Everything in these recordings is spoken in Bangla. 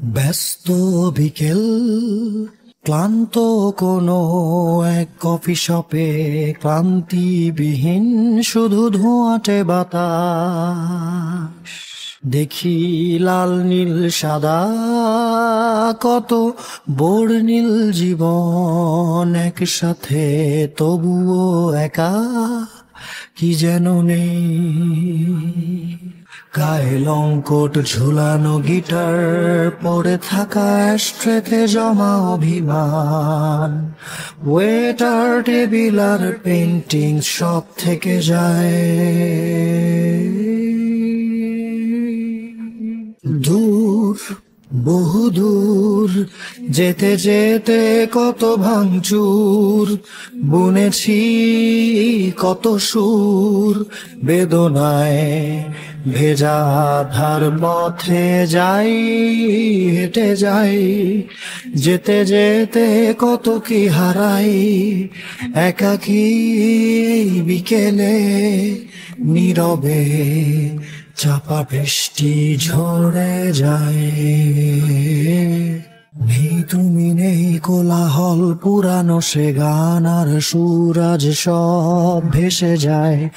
ব্যস্ত বিকেল, ক্লান্ত কোনো এক কফি শপে, ক্লান্তিবিহীন শুধু ধোঁয়াটে বাতাস। দেখি লাল নীল সাদা কত বর্ণিল জীবন একসাথে, তবুও একা কি যেন নেই। গায়ে লং কোট ঝুলানো, গিটার পড়ে থাকা, অ্যাশট্রেতে জমা অভিমান। ওয়েটার, টেবিল আর পেন্টিং সব থেকে যায়। দূর, বহু দূর, যেতে যেতে কত ভাঙচুর, বুনেছি কত সুর, বেদনায় ভেজা আধার পথে যাই, হেঁটে যাই। যেতে যেতে কত কি হারাই, একাকী বিকেলে নীরবে চাপা বৃষ্টি ঝরে যায়। নেই তুমি, নেই কোলাহল, পুরানো সে গান আর সুর আজ সব ভেসে যায়।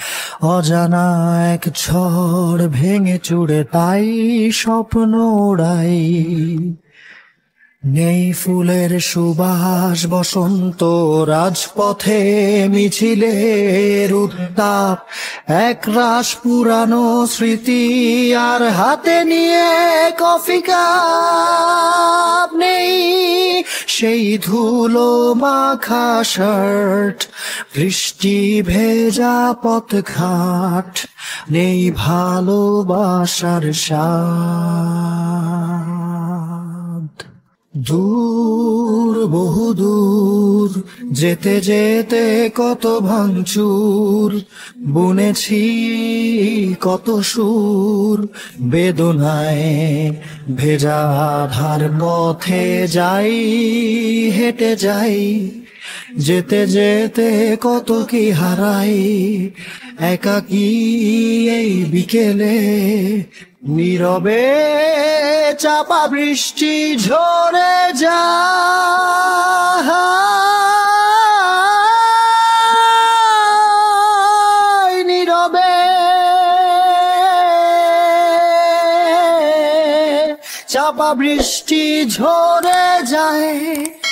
অজানা এক ঝড় ভেঙে চুড়ে তাই স্বপ্ন ওড়াই। নেই ফুলের সুবাস, বসন্ত রাজপথে মিছিলের উত্তাপ, একরাশ পুরানো স্মৃতি আর হাতে নিয়ে কফি কাপ। নেই সেই ধুলো মাখা শার্ট, বৃষ্টি ভেজা পথঘাট, নেই ভালোবাসার স্বাদ। দূর, বহু দূর, যেতে যেতে কত ভাঙচুর, বুনেছি কত সুর, বেদনায় ভেজা আধার পথে যাই, হেঁটে যাই। যেতে যেতে কত কি হারাই, একাকী এই বিকেলে নীরবে চাপা বৃষ্টি ঝরে যায়। নীরবে চাপা বৃষ্টি ঝরে যায়।